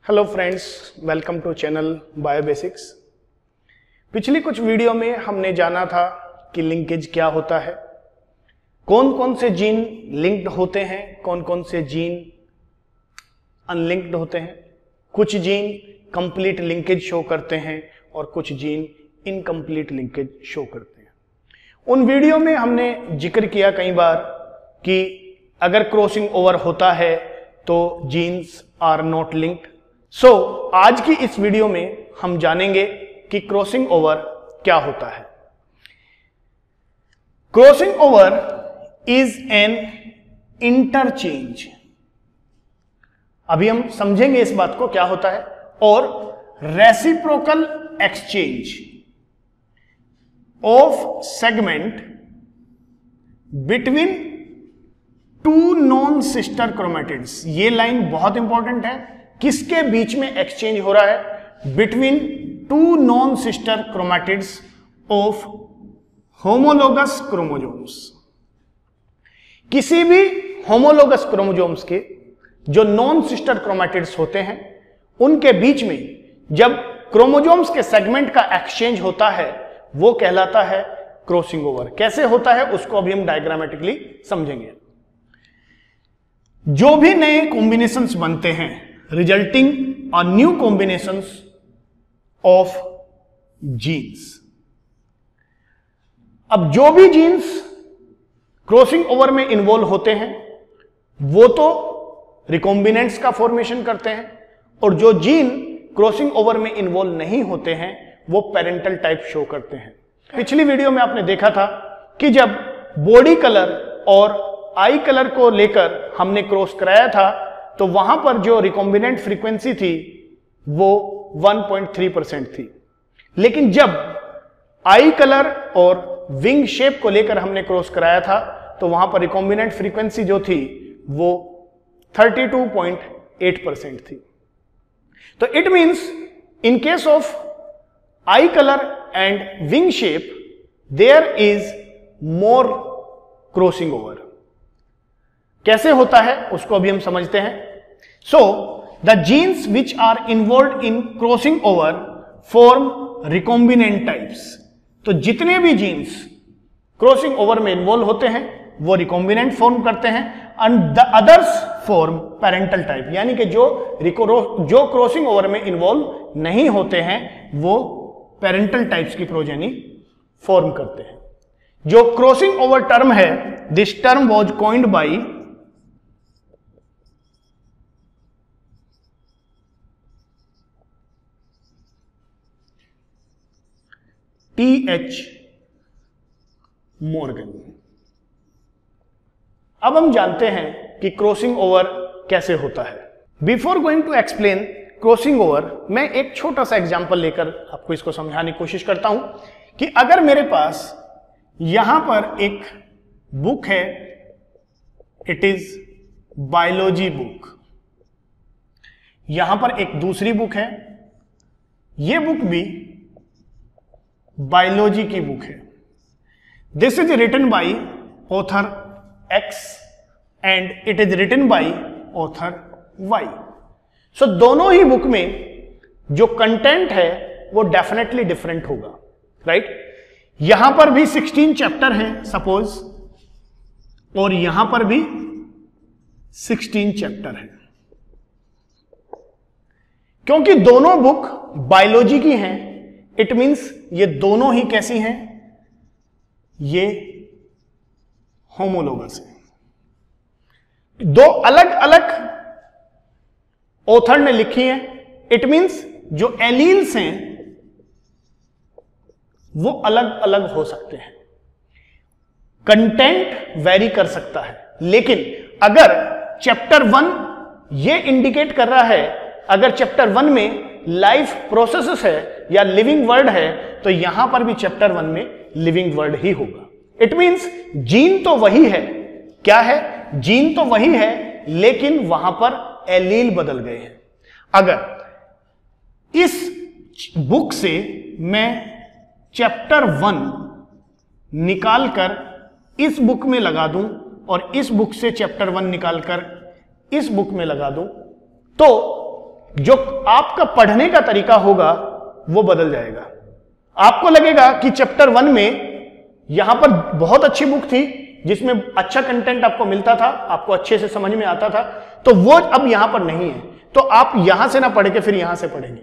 Hello friends, welcome to channel bio basics. पिछली कुछ video में हमने जाना था कि लिंकेज क्या होता है, कौन कौन से जीन लिंक्ड होते हैं, कौन कौन से जीन अनलिंक्ड होते हैं। कुछ जीन कंप्लीट लिंकेज शो करते हैं और कुछ जीन इनकम्प्लीट लिंकेज शो करते हैं। उन वीडियो में हमने जिक्र किया कई बार कि अगर क्रॉसिंग ओवर होता है तो जीन्स आर नॉट लिंक्ड। आज की इस वीडियो में हम जानेंगे कि क्रॉसिंग ओवर क्या होता है। Crossing over is an interchange. अभी हम समझेंगे इस बात को क्या होता है। और reciprocal exchange of segment between two non sister chromatids. ये लाइन बहुत इंपॉर्टेंट है। किसके बीच में एक्सचेंज हो रहा है? Between two non sister chromatids of homologous chromosomes. किसी भी होमोलोगस क्रोमोजोम्स के जो नॉन सिस्टर क्रोमैटिड्स होते हैं उनके बीच में जब क्रोमोजोम्स के सेगमेंट का एक्सचेंज होता है वो कहलाता है क्रॉसिंग ओवर। कैसे होता है उसको अभी हम डायग्रामेटिकली समझेंगे। जो भी नए कॉम्बिनेशंस बनते हैं resulting a new combinations of genes. अब जो भी जीन्स क्रॉसिंग ओवर में इन्वॉल्व होते हैं वो तो रिकॉम्बिनेंट्स का फॉर्मेशन करते हैं, और जो जीन क्रॉसिंग ओवर में इन्वॉल्व नहीं होते हैं वो पेरेंटल टाइप शो करते हैं। पिछली वीडियो में आपने देखा था कि जब बॉडी कलर और आई कलर को लेकर हमने क्रॉस कराया था तो वहां पर जो रिकॉम्बिनेंट फ्रीक्वेंसी थी वो 1.3% थी। लेकिन जब आई कलर और विंग शेप को लेकर हमने क्रॉस कराया था तो वहां पर रिकॉम्बिनेंट फ्रीक्वेंसी जो थी वो 32.8% थी। तो it means in case of eye colour and wing shape there is more crossing over. कैसे होता है उसको अभी हम समझते हैं। So the genes which are involve in crossing over form recombinant types. तो जितने भी जीन्स क्रॉसिंग ओवर में इन्वॉल्व होते हैं वो रिकॉम्बिनेंट फॉर्म करते हैं and the others form parental type. यानी कि जो क्रॉसिंग ओवर में इन्वॉल्व नहीं होते हैं वो पेरेंटल टाइप्स की प्रोजेनी फॉर्म करते हैं। जो क्रॉसिंग ओवर टर्म है, this term was coined bye T.H. Morgan. अब हम जानते हैं कि क्रॉसिंग ओवर कैसे होता है। Before going to explain crossing over मैं एक छोटा सा एग्जांपल लेकर आपको इसको समझाने की कोशिश करता हूं कि अगर मेरे पास यहां पर एक बुक है, इट इज बायोलॉजी बुक। यहां पर एक दूसरी बुक है, यह बुक भी बायोलॉजी की बुक है। This is written by author X and it is written by author Y. So दोनों ही बुक में जो कंटेंट है वो डेफिनेटली डिफरेंट होगा, राइट? यहां पर भी 16 चैप्टर हैं सपोज, और यहां पर भी 16 चैप्टर हैं। क्योंकि दोनों बुक बायोलॉजी की हैं इट मींस ये दोनों ही कैसी हैं? ये होमोलोगस है। दो अलग अलग ऑथर ने लिखी हैं, इट मींस जो एलील्स हैं वो अलग अलग हो सकते हैं। कंटेंट वेरी कर सकता है, लेकिन अगर चैप्टर 1 ये इंडिकेट कर रहा है, अगर चैप्टर 1 में लाइफ प्रोसेसेस है या लिविंग वर्ड है तो यहां पर भी चैप्टर 1 में लिविंग वर्ड ही होगा। इट मींस जीन तो वही है। क्या है? जीन तो वही है, लेकिन वहां पर एलील बदल गए हैं। अगर इस बुक से मैं चैप्टर 1 निकालकर इस बुक में लगा दूं और इस बुक से चैप्टर 1 निकालकर इस बुक में लगा दूं तो जो आपका पढ़ने का तरीका होगा वो बदल जाएगा। आपको लगेगा कि चैप्टर 1 में यहां पर बहुत अच्छी बुक थी जिसमें अच्छा कंटेंट आपको मिलता था, आपको अच्छे से समझ में आता था, तो वो अब यहां पर नहीं है, तो आप यहां से ना पढ़ के फिर यहां से पढ़ेंगे,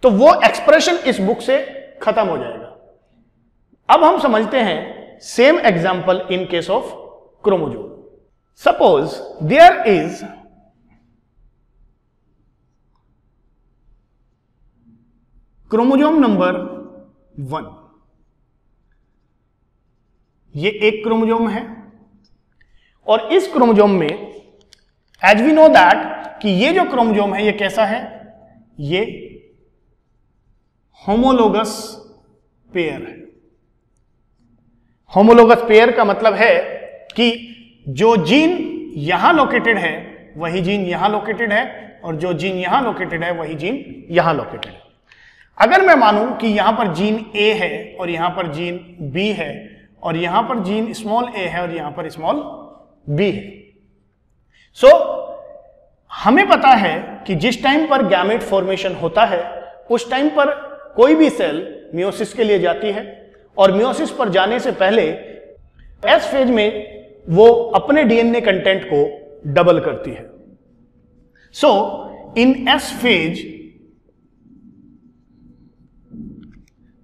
तो वो एक्सप्रेशन इस बुक से खत्म हो जाएगा। अब हम समझते हैं same example in case of chromosome. Suppose there is chromosome number 1, ये एक क्रोमोसोम है, और इस क्रोमोसोम में एज वी नो दैट कि ये जो क्रोमोसोम है ये कैसा है, ये होमोलोगस पेयर है। होमोलोगस पेयर का मतलब है कि जो जीन यहां लोकेटेड है वही जीन यहां लोकेटेड है, और जो जीन यहां लोकेटेड है वही जीन यहां लोकेटेड है। अगर मैं मानूं कि यहां पर जीन ए है और यहां पर जीन बी है, और यहां पर जीन स्मॉल ए है और यहां पर स्मॉल बी है, सो हमें पता है कि जिस टाइम पर गैमेट फॉर्मेशन होता है उस टाइम पर कोई भी सेल मियोसिस के लिए जाती है, और मियोसिस पर जाने से पहले एस फेज में वो अपने डीएनए कंटेंट को डबल करती है। So in S phase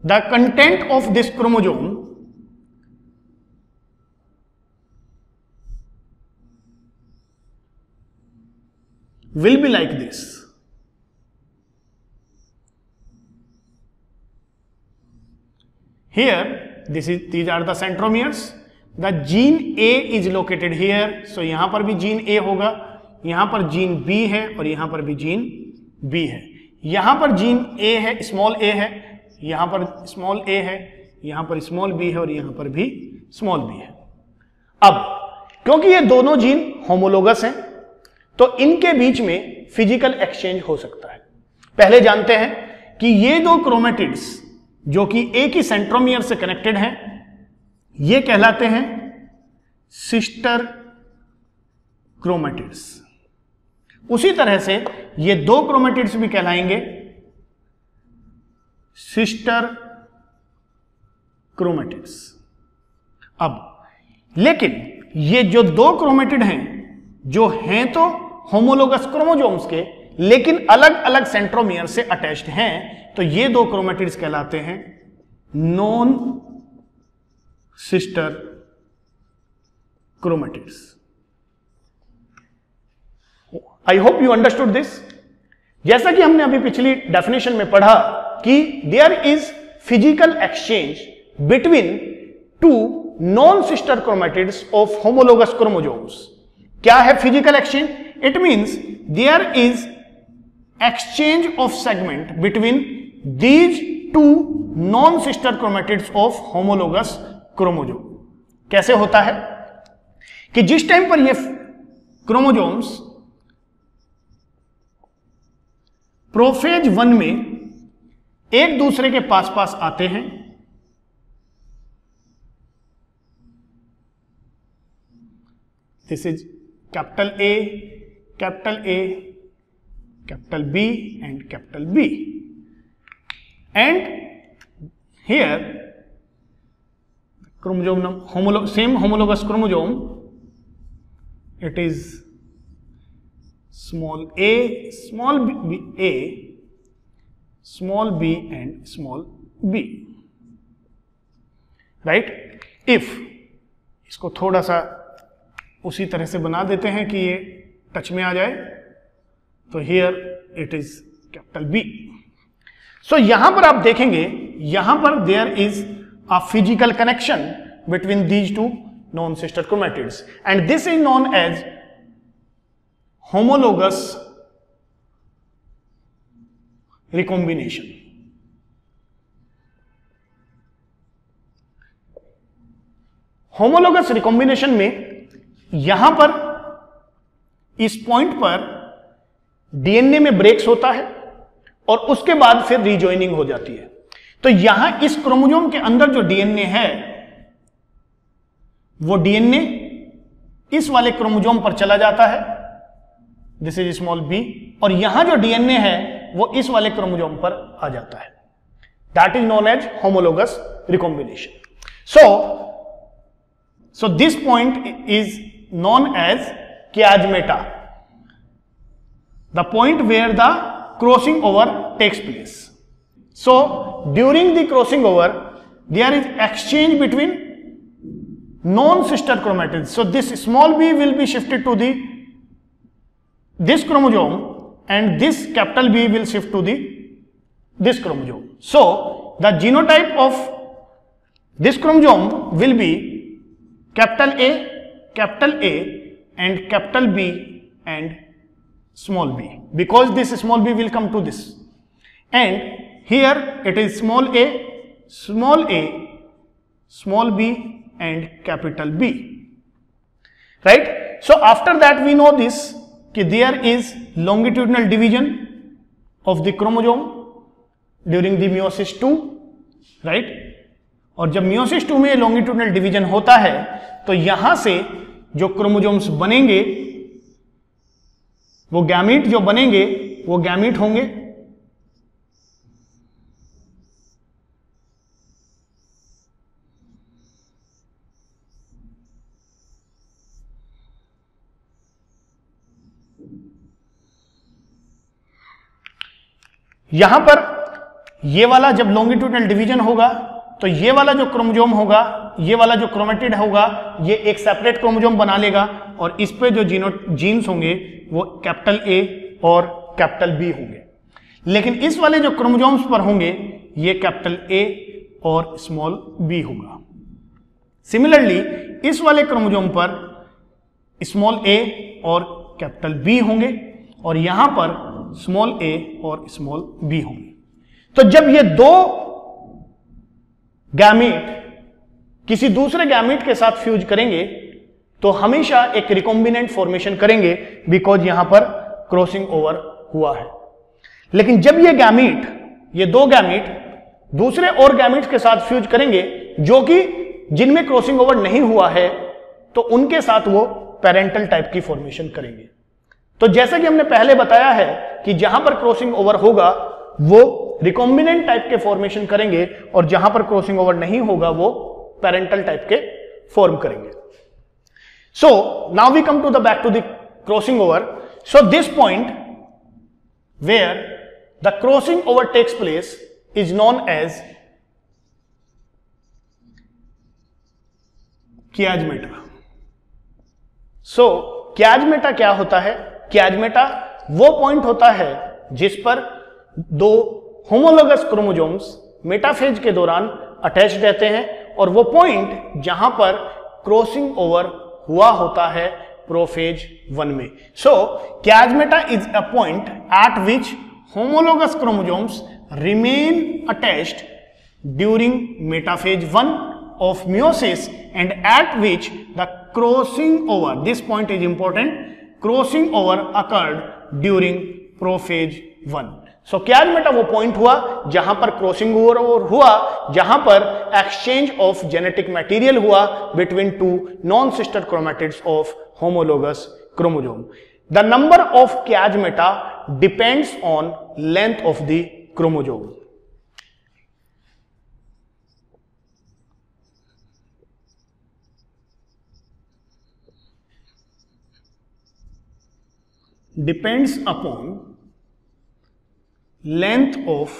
the content of this chromosome will be like this. Here, these are the centromeres. The gene A is located here. So यहां पर भी जीन A होगा, यहां पर जीन B है और यहां पर भी जीन B है। यहां पर जीन A है, स्मॉल a है, यहां पर स्मॉल a है, यहां पर स्मॉल b है और यहां पर भी स्मॉल b है। अब क्योंकि ये दोनों जीन होमोलोगस हैं तो इनके बीच में फिजिकल एक्सचेंज हो सकता है। पहले जानते हैं कि ये दो क्रोमेटिड्स जो कि एक ही सेंट्रोमियर से कनेक्टेड हैं ये कहलाते हैं सिस्टर क्रोमेटिड्स। उसी तरह से ये दो क्रोमेटिड्स भी कहलाएंगे सिस्टर क्रोमेटिड्स। अब लेकिन ये जो दो क्रोमेटिड हैं जो हैं तो होमोलोगस क्रोमोसोम्स के लेकिन अलग अलग सेंट्रोमियर से अटैच्ड हैं, तो ये दो क्रोमेटिड्स कहलाते हैं non sister chromatids. I hope you understood this. जैसा कि हमने अभी पिछली डेफिनेशन में पढ़ा कि there is physical exchange between two non sister chromatids of homologous chromosomes. क्या है physical exchange? It means there is exchange of segment between these two non sister chromatids of homologous chromosome. कैसे होता है कि जिस टाइम पर ये chromosomes prophase 1 में एक दूसरे के पास पास आते हैं, this is capital A, capital B and capital B, and here chromosome same homologous chromosome, it is small a, small b, a, small b and small b, right? if इसको थोड़ा सा उसी तरह से बना देते हैं कि ये टच में आ जाए, तो here it is capital B. so यहां पर आप देखेंगे यहां पर there is a physical connection between these two non-sister chromatids and this is known as homologous recombination. Homologous recombination में यहां पर इस पॉइंट पर डीएनए में ब्रेक्स होता है और उसके बाद फिर रीजॉइनिंग हो जाती है। तो यहां इस क्रोमोसोम के अंदर जो डीएनए है वो डीएनए इस वाले क्रोमोसोम पर चला जाता है, दिस इज स्मॉल b, और यहां जो डीएनए है वो इस वाले क्रोमोसोम पर आ जाता है. That is known as homologous recombination. So this point is known as chiasmata, the point where the crossing over takes place. So during the crossing over, there is exchange between non-sister chromatids. So this small b will be shifted to this chromosome, and this capital B will shift to this chromosome. So the genotype of this chromosome will be capital A, and capital B and small b, because this small b will come to this, and here it is small a, small b and capital B, right? So after that we know this कि there is longitudinal division of the chromosome during the meiosis 2, right? और जब meiosis 2 में longitudinal division होता है तो यहां से जो क्रोमोसोम्स बनेंगे, वो गैमीट जो बनेंगे वो गैमीट होंगे यहां पर. ये वाला जब लॉन्गिट्यूडनल डिवीजन होगा तो ये वाला जो क्रोमोसोम होगा, ये वाला जो क्रोमेटिड होगा, ये एक सेपरेट क्रोमोसोम बना लेगा और इस पे जो जीन्स होंगे वो कैपिटल ए और कैपिटल बी होंगे. लेकिन इस वाले जो क्रोमोसोम्स पर होंगे ये कैपिटल ए और स्मॉल बी होगा. सिमिलरली इस वाले क्रोमोसोम पर स्मॉल ए और कैपिटल बी होंगे और यहां पर स्मॉल ए और स्मॉल बी होंगे. तो जब ये दो गैमीट किसी दूसरे गैमीट के साथ फ्यूज करेंगे तो हमेशा एक रिकॉम्बिनेंट फॉर्मेशन करेंगे, बिकॉज यहां पर क्रॉसिंग ओवर हुआ है. लेकिन जब ये दो गैमीट दूसरे और गैमीट्स के साथ फ्यूज करेंगे जो कि जिनमें क्रॉसिंग ओवर नहीं हुआ है, तो उनके साथ वो पेरेंटल टाइप की फॉर्मेशन करेंगे. तो जैसा कि हमने पहले बताया है कि जहां पर क्रॉसिंग ओवर होगा वो रिकॉम्बिनेंट टाइप के फॉर्मेशन करेंगे और जहां पर क्रॉसिंग ओवर नहीं होगा वो पेरेंटल टाइप के फॉर्म करेंगे. So now we come to the back to the crossing over. So this point where the crossing over takes place is known as chiasmata. So chiasmata क्या होता है? chiasmata वो point होता है जिस पर दो होमोलोगस क्रोमोसोम्स मेटाफेज के दौरान अटैच रहते हैं और वो पॉइंट जहां पर क्रॉसिंग ओवर हुआ होता है प्रोफेज 1 में. सो chiasmata is a point eight which homologous chromosomes remain attached during metaphase 1 of meiosis and at which the crossing over, this point is important, crossing over occurred during prophase 1. So chiasmata वो point हुआ जहां पर crossing over हुआ, जहां पर exchange of genetic material हुआ between two non sister chromatids of homologous chromosome. The number of chiasmata depends on length of the chromosome. Depends upon length of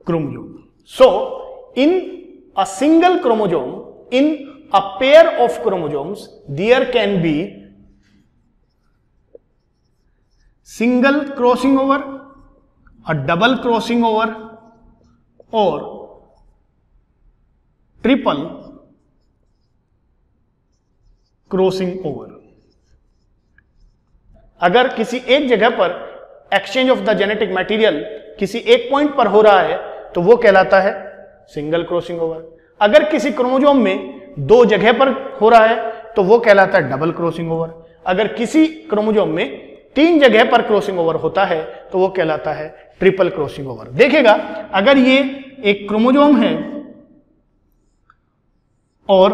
chromosome. So in a single chromosome, in a pair of chromosomes, there can be single crossing over, a double crossing over or triple crossing over. अगर किसी एक जगह पर exchange of the genetic material किसी एक point पर हो रहा है तो वो कहलाता है सिंगल क्रॉसिंग ओवर. अगर किसी क्रोमोसोम में दो जगह पर हो रहा है तो वो कहलाता है डबल क्रॉसिंग ओवर. अगर किसी क्रोमोसोम में तीन जगह पर क्रॉसिंग ओवर होता है तो वो कहलाता है ट्रिपल क्रॉसिंग ओवर. देखिएगा, अगर ये एक क्रोमोसोम है और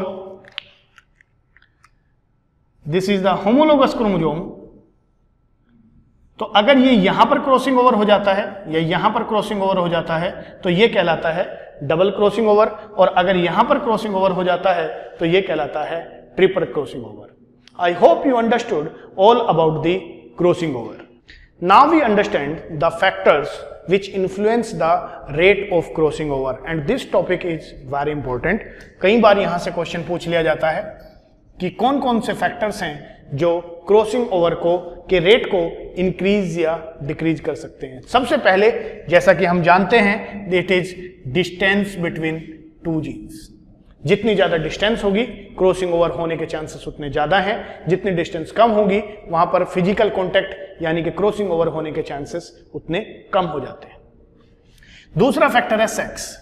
this is the homologous chromosome तो अगर ये यहां पर क्रॉसिंग ओवर हो जाता है या यहां पर क्रॉसिंग ओवर हो जाता है तो ये कहलाता है डबल क्रॉसिंग ओवर, और अगर यहां पर क्रॉसिंग ओवर हो जाता है तो ये कहलाता है triple crossing over. I hope you understood all about the crossing over. Now we understand the factors which influence the rate of crossing over, and this topic is very important. कई बार यहां से क्वेश्चन पूछ लिया जाता है कि कौन कौन से फैक्टर्स हैं जो क्रॉसिंग ओवर को के रेट को इंक्रीज या डिक्रीज कर सकते हैं. सबसे पहले जैसा कि हम जानते हैं it is distance between two genes. जितनी ज्यादा डिस्टेंस होगी क्रॉसिंग ओवर होने के चांसेस उतने ज्यादा हैं. जितनी डिस्टेंस कम होगी वहां पर फिजिकल कॉन्टेक्ट यानी कि क्रॉसिंग ओवर होने के चांसेस उतने कम हो जाते हैं. दूसरा फैक्टर है sex.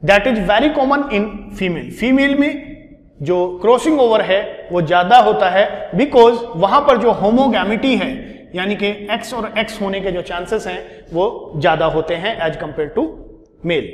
That is very common in female. Female में जो क्रॉसिंग ओवर है वो ज्यादा होता है बिकॉज वहां पर जो होमोगैमिटी है यानी कि एक्स और एक्स होने के जो चांसेस हैं वो ज्यादा होते हैं as compare to male.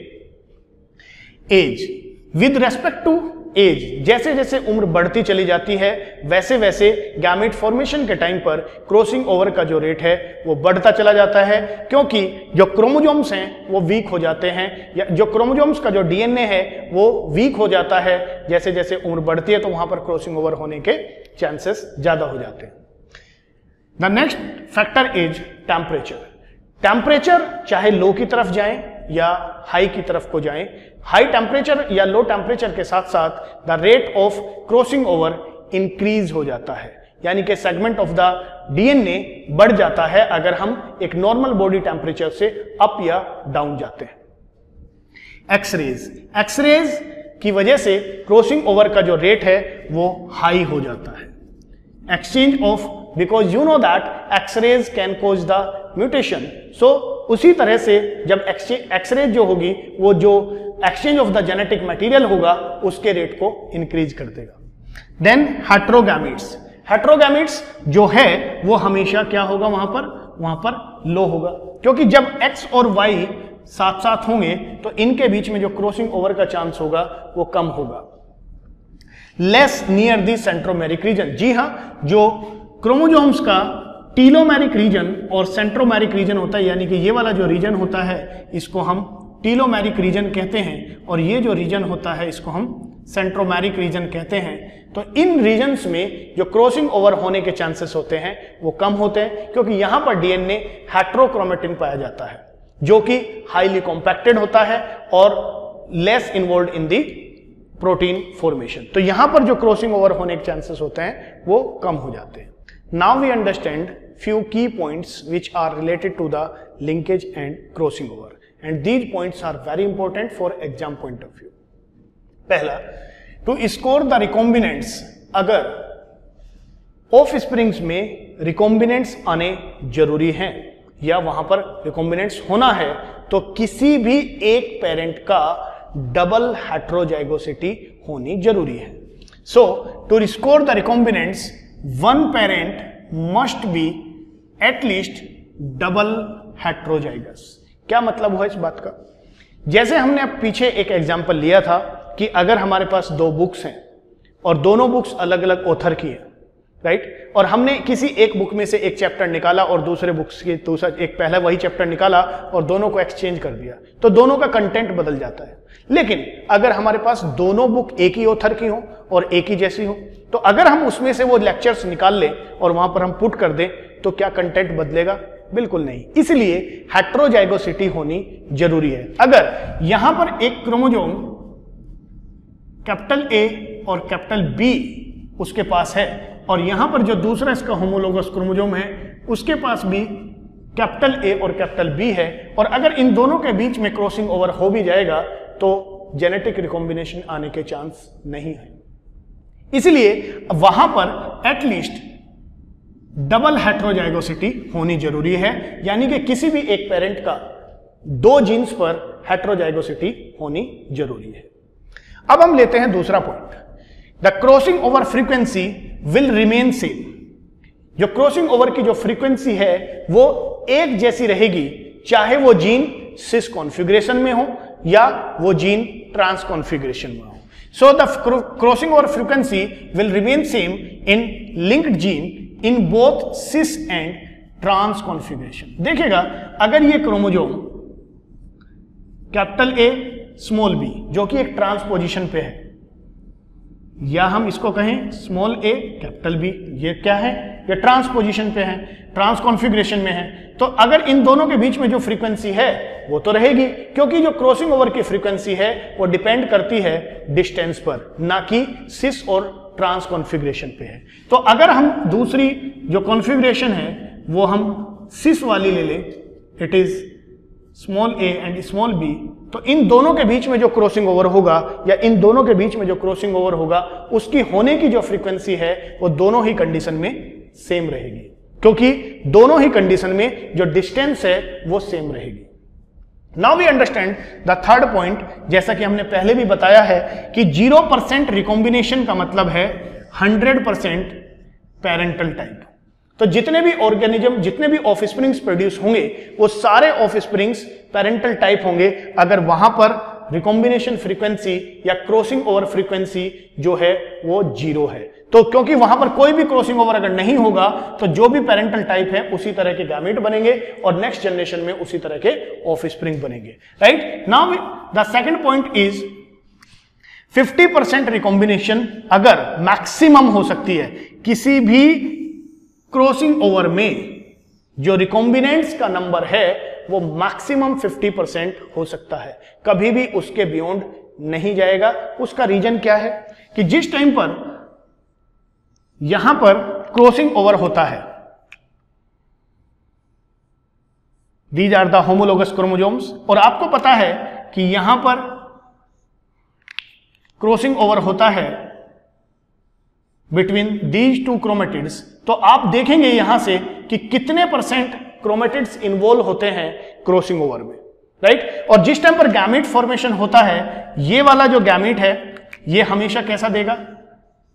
Age. With respect to age, जैसे जैसे उम्र बढ़ती चली जाती है वैसे वैसे गैमेट फॉर्मेशन के टाइम पर क्रॉसिंग ओवर का जो रेट है वो बढ़ता चला जाता है, क्योंकि जो क्रोमोजोम्स हैं वो वीक हो जाते हैं, या जो क्रोमोजोम्स का जो डीएनए है वो वीक हो जाता है. जैसे जैसे उम्र बढ़ती है तो वहां पर क्रॉसिंग ओवर होने के चांसेस ज्यादा हो जाते हैं. The next factor is temperature. Temperature चाहे लो की तरफ जाए या हाई की तरफ को जाए, हाई टेम्परेचर या लो टेम्परेचर के साथ साथ the rate of crossing over increase हो जाता है, यानी कि सेगमेंट ऑफ द डीएनए बढ़ जाता है अगर हम एक नॉर्मल बॉडी टेम्परेचर से अप या डाउन जाते हैं. एक्सरेज. एक्सरेज की वजह से क्रॉसिंग ओवर का जो रेट है वो हाई हो जाता है. Exchange of, because you know that X-rays can cause the mutation. So उसी तरह से जब एक्सरेज जो होगी वो जो exchange of the genetic material होगा उसके रेट को इंक्रीज कर देगा. देन हेट्रोगैमेट्स. हेट्रोगैमेट्स जो है वो हमेशा क्या होगा वहां पर लो होगा, क्योंकि जब एक्स और वाई साथ साथ होंगे तो इनके बीच में जो क्रॉसिंग ओवर का चांस होगा वो कम होगा. Less near the centromeric region. जी हां, जो क्रोमोजोम्स का टीलोमेरिक रीजन और सेंट्रोमेरिक रीजन होता है, यानी कि ये वाला जो रीजन होता है इसको हम टीलोमेरिक रीजन कहते हैं और ये जो रीजन होता है इसको हम सेंट्रोमेरिक रीजन कहते हैं. तो इन रीजन्स में जो क्रॉसिंग ओवर होने के चांसेस होते हैं वो कम होते हैं, क्योंकि यहां पर डीएनए हेट्रोक्रोमेटिन पाया जाता है जो कि हाईली कॉम्पैक्टेड होता है और less involve in the protein formation. तो यहां पर जो क्रॉसिंग ओवर होने के चांसेस होते हैं वो कम हो जाते हैं. Now we understand few key points which are related to the linkage and crossing over, and these points are very important for exam point of view. पहला, to score the recombinants, अगर of springs में recombinants आने जरूरी हैं या वहां पर recombinants होना है तो किसी भी एक पेरेंट का डबल हेट्रोजाइगोसिटी होनी जरूरी है. So to score the recombinants one parent must be at least double heterozygous. क्या मतलब हुआ इस बात का? जैसे हमने अब पीछे एक एग्जांपल लिया था कि अगर हमारे पास दो बुक्स हैं और दोनों बुक्स अलग अलग ऑथर की हैं, राइट, और हमने किसी एक बुक में से एक चैप्टर निकाला और दूसरे बुक्स की दूसरा एक पहला वही चैप्टर निकाला और दोनों को एक्सचेंज कर दिया तो दोनों का कंटेंट बदल जाता है. लेकिन अगर हमारे पास दोनों बुक एक ही ऑथर की हो और एक ही जैसी हो तो अगर हम उसमें से वो लेक्चर्स निकाल लें और वहां पर हम पुट कर दें तो क्या कंटेंट बदलेगा? बिल्कुल नहीं. इसलिए हेट्रोजाइगोसिटी होनी जरूरी है. अगर यहां पर एक क्रोमोजोम कैपिटल ए और कैपिटल बी उसके पास है और यहां पर जो दूसरा इसका होमोलोगस क्रोमोजोम है उसके पास भी कैपिटल ए और कैपिटल बी है और अगर इन दोनों के बीच में क्रॉसिंग ओवर हो भी जाएगा तो जेनेटिक रिकॉम्बिनेशन आने के चांस नहीं है. इसलिए वहां पर एटलीस्ट डबल हेट्रोजाइगोसिटी होनी जरूरी है, यानी कि किसी भी एक पेरेंट का दो जीन्स पर हेट्रोजाइगोसिटी होनी जरूरी है. अब हम लेते हैं दूसरा point. The crossing over frequency will remain same. जो क्रॉसिंग ओवर की जो फ्रीक्वेंसी है वो एक जैसी रहेगी चाहे वो जीन सिस कॉन्फ़िगरेशन में हो या वो जीन ट्रांस कॉन्फ़िगरेशन में हो. So the crossing over frequency will remain same in linked gene in both cis and trans configuration. देखिएगा अगर ये chromosome capital A small b जो कि एक ट्रांस पोजीशन पे है, या हम इसको कहें स्मॉल ए कैपिटल बी, ये क्या है, ये ट्रांस पोजीशन पे है, ट्रांस कॉन्फ़िगरेशन में है, तो अगर इन दोनों के बीच में जो फ्रीक्वेंसी है वो तो रहेगी, क्योंकि जो क्रॉसिंग ओवर की फ्रीक्वेंसी है वो डिपेंड करती है डिस्टेंस पर, ना कि सिस और ट्रांस कॉन्फ़िगरेशन पे है। तो अगर हम दूसरी जो कॉन्फ़िगरेशन है वो हम सिस वाली ले लें, it is small a and small b, तो इन दोनों के बीच में जो क्रॉसिंग ओवर होगा या इन दोनों के बीच में जो क्रॉसिंग ओवर होगा उसकी होने की जो फ्रीक्वेंसी है वो दोनों ही कंडीशन में सेम रहेगी, क्योंकि दोनों ही कंडीशन में जो डिस्टेंस है वो सेम रहेगी। Now we understand the third point, जैसा कि हमने पहले भी बताया है कि 0% रिकॉम्बिनेशन का मतलब है 100% पेरेंटल टाइप। तो जितने भी ऑर्गेनिज्म, जितने भी ऑफस्प्रिंग्स प्रोड्यूस होंगे वो सारे ऑफस्प्रिंग्स पेरेंटल टाइप होंगे अगर वहां पर रिकॉम्बिनेशन फ्रीक्वेंसी या क्रॉसिंग ओवर फ्रीक्वेंसी जो है वो 0 है। तो क्योंकि वहां पर कोई भी क्रॉसिंग ओवर अगर नहीं होगा तो जो भी पेरेंटल टाइप है उसी तरह के गैमेट बनेंगे और नेक्स्ट जनरेशन में उसी तरह के ऑफस्प्रिंग बनेंगे, right. Now the second point is 50% recombination अगर मैक्सिमम हो सकती है, किसी भी क्रॉसिंग ओवर में जो रिकॉम्बिनेंट्स का नंबर है वो मैक्सिमम 50% हो सकता है, कभी भी उसके बियॉन्ड नहीं जाएगा। उसका रीजन क्या है कि जिस टाइम पर यहां पर क्रॉसिंग ओवर होता है, these are the homologous chromosomes, और आपको पता है कि यहां पर क्रॉसिंग ओवर होता है बिटवीन दीज टू क्रोमेटिड्स, तो आप देखेंगे यहां से कि कितने % क्रोमेटिड्स इन्वॉल्व होते हैं क्रॉसिंग ओवर में, राइट। और जिस टाइम पर गैमेट फॉर्मेशन होता है, ये वाला जो गैमेट है ये हमेशा कैसा देगा,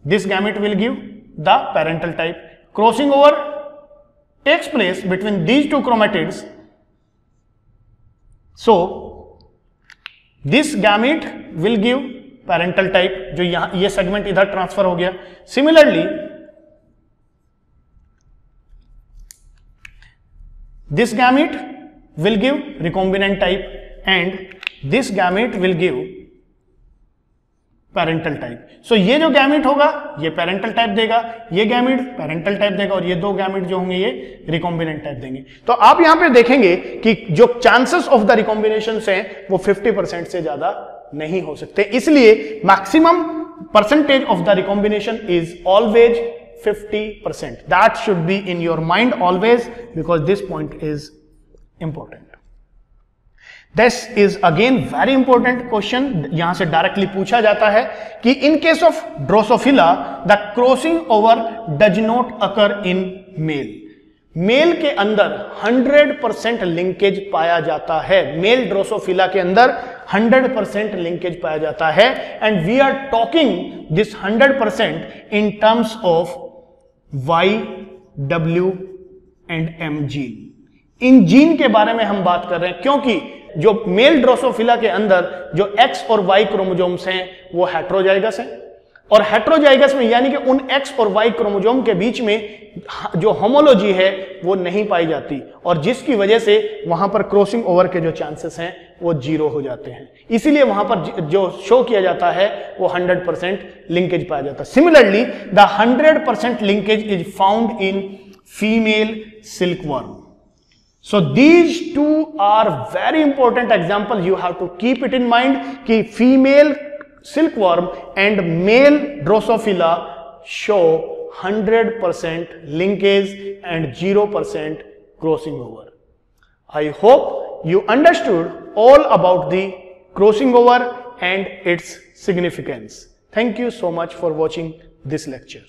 this gamete will give the parental type. Crossing over takes place between these two chromatids, so this gamete will give parental type, जो यहां ये सेगमेंट इधर ट्रांसफर हो गया। Similarly this gamete will give recombinant type and this gamete will give parental type. So ये जो gamete होगा ये पेरेंटल टाइप देगा, ये गैमेट पेरेंटल टाइप देगा, और ये दो गैमेट जो होंगे ये रिकॉम्बिनेंट टाइप देंगे। तो आप यहां पे देखेंगे कि जो चांसेस ऑफ द रिकॉम्बिनेशन हैं वो 50% से ज्यादा नहीं हो सकते, इसलिए maximum percentage of the recombination is always 50%. That should be in your mind always, because this point is important. This is again very important question. यहां से डायरेक्टली पूछा जाता है कि in case of Drosophila, the crossing over does not occur in male. Male के अंदर 100% linkage पाया जाता है, मेल ड्रोसोफिला के अंदर 100% लिंकेज पाया जाता है, and we are talking this 100% in terms of Y, W and M gene. इन जीन के बारे में हम बात कर रहे हैं, क्योंकि जो मेल ड्रोसोफिला के अंदर जो X और Y क्रोमोसोम्स हैं वो हेट्रोजाइगस हैं, और हेट्रोजाइगस में यानी कि उन X और Y क्रोमोसोम के बीच में जो होमोलॉजी है वो नहीं पाई जाती, और जिसकी वजह से वहां पर क्रॉसिंग ओवर के जो चांसेस हैं वो 0 हो जाते हैं। इसीलिए वहां पर जो शो किया जाता है वो 100% लिंकेज पाया जाता है। Similarly the 100% linkage is found in female silkworm. So these two are very important example. You have to keep it in mind कि female silkworm and male Drosophila show 100% linkage and 0% crossing over. I hope you understood all about the crossing over and its significance. Thank you so much for watching this lecture.